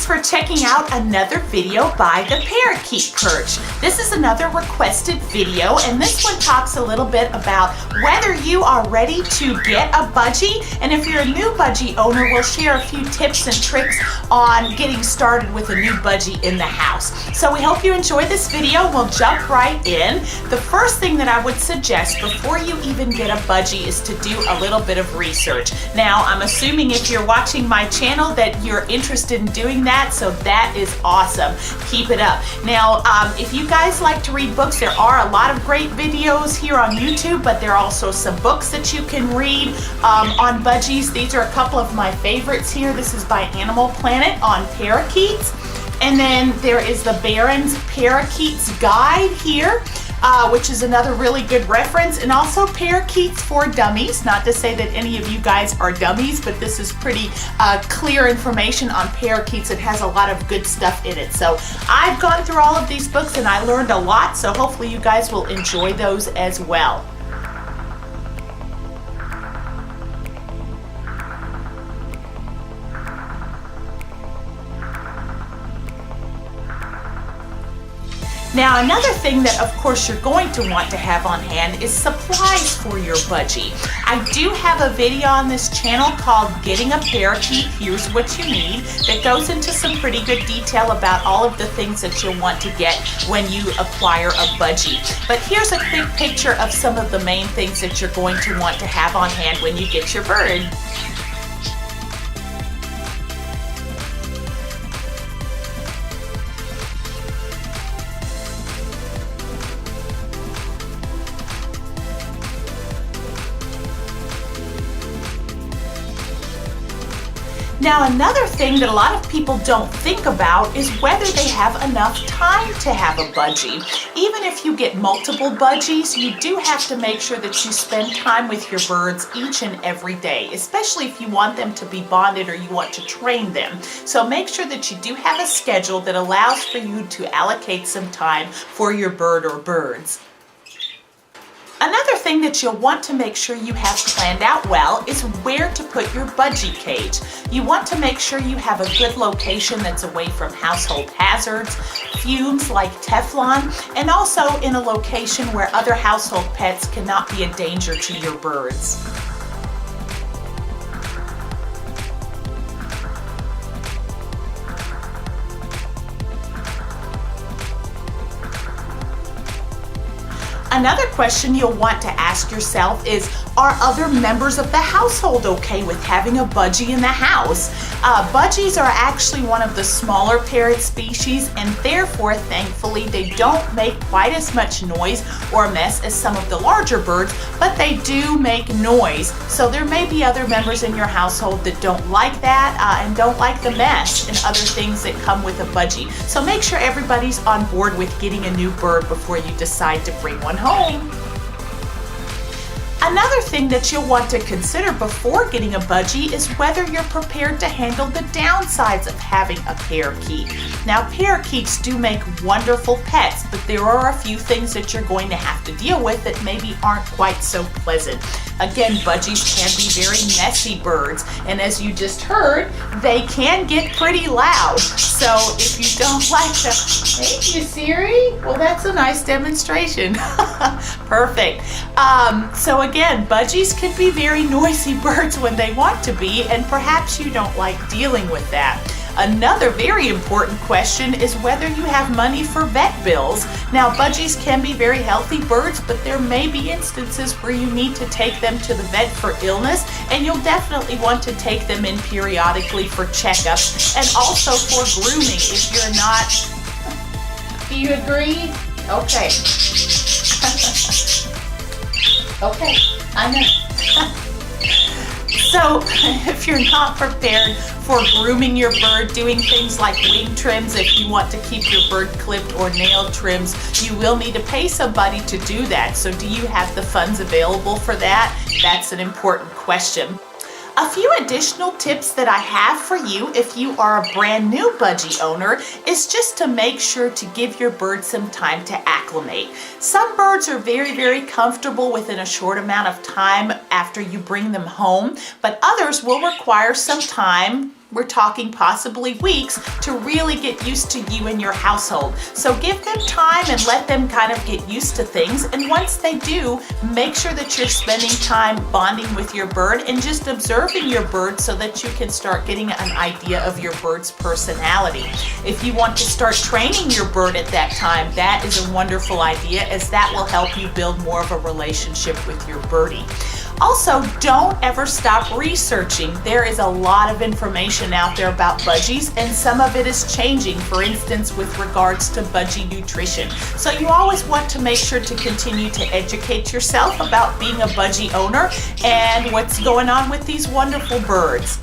for checking out another video by the Parakeet Perch. This is another requested video, and this one talks a little bit about whether you are ready to get a budgie, and if you're a new budgie owner, we'll share a few tips and tricks on getting started with a new budgie in the house. So we hope you enjoy this video. We'll jump right in. The first thing that I would suggest before you even get a budgie is to do a little bit of research. Now, I'm assuming if you're watching my channel that you're interested in doing that, so that is awesome. Keep it up. Now, if you guys like to read books, there are a lot of great videos here on YouTube, but there are also some books that you can read on budgies. These are a couple of my favorites here. This is by Animal Planet on parakeets. And then there is the Baron's Parakeets Guide here, which is another really good reference, and also Parakeets for Dummies. Not to say that any of you guys are dummies, but this is pretty clear information on parakeets. It has a lot of good stuff in it. So I've gone through all of these books and I learned a lot, so hopefully you guys will enjoy those as well. Now, another thing that of course you're going to want to have on hand is supplies for your budgie. I do have a video on this channel called Getting a Parakeet, Here's What You Need, that goes into some pretty good detail about all of the things that you'll want to get when you acquire a budgie. But here's a quick picture of some of the main things that you're going to want to have on hand when you get your bird. Now, another thing that a lot of people don't think about is whether they have enough time to have a budgie. Even if you get multiple budgies, you do have to make sure that you spend time with your birds each and every day, especially if you want them to be bonded or you want to train them. So make sure that you do have a schedule that allows for you to allocate some time for your bird or birds. Another thing that you'll want to make sure you have planned out well is where to put your budgie cage. You want to make sure you have a good location that's away from household hazards, fumes like Teflon, and also in a location where other household pets cannot be a danger to your birds. Another question you'll want to ask yourself is, are other members of the household okay with having a budgie in the house? Budgies are actually one of the smaller parrot species, and therefore, thankfully, they don't make quite as much noise or mess as some of the larger birds, but they do make noise. So there may be other members in your household that don't like that and don't like the mess and other things that come with a budgie. So make sure everybody's on board with getting a new bird before you decide to bring one home. Another thing that you'll want to consider before getting a budgie is whether you're prepared to handle the downsides of having a parakeet. Now, parakeets do make wonderful pets, but there are a few things that you're going to have to deal with that maybe aren't quite so pleasant. Again, budgies can be very messy birds, and as you just heard, they can get pretty loud. So if you don't like them, thank you, Siri. Well, that's a nice demonstration. Perfect. So again, budgies can be very noisy birds when they want to be, and perhaps you don't like dealing with that. Another very important question is whether you have money for vet bills. Now, budgies can be very healthy birds, but there may be instances where you need to take them to the vet for illness, and you'll definitely want to take them in periodically for checkups and also for grooming if you're not. Do you agree? Okay. Okay, I know. So if you're not prepared for grooming your bird, doing things like wing trims, if you want to keep your bird clipped, or nail trims, you will need to pay somebody to do that. So do you have the funds available for that? That's an important question. A few additional tips that I have for you if you are a brand new budgie owner is just to make sure to give your bird some time to acclimate. Some birds are very, very comfortable within a short amount of time after you bring them home, but others will require some time we're talking possibly weeks, to really get used to you and your household. So give them time and let them kind of get used to things. And once they do, make sure that you're spending time bonding with your bird and just observing your bird so that you can start getting an idea of your bird's personality. If you want to start training your bird at that time, that is a wonderful idea, as that will help you build more of a relationship with your birdie. Also, don't ever stop researching. There is a lot of information out there about budgies, and some of it is changing, for instance, with regards to budgie nutrition. So you always want to make sure to continue to educate yourself about being a budgie owner and what's going on with these wonderful birds.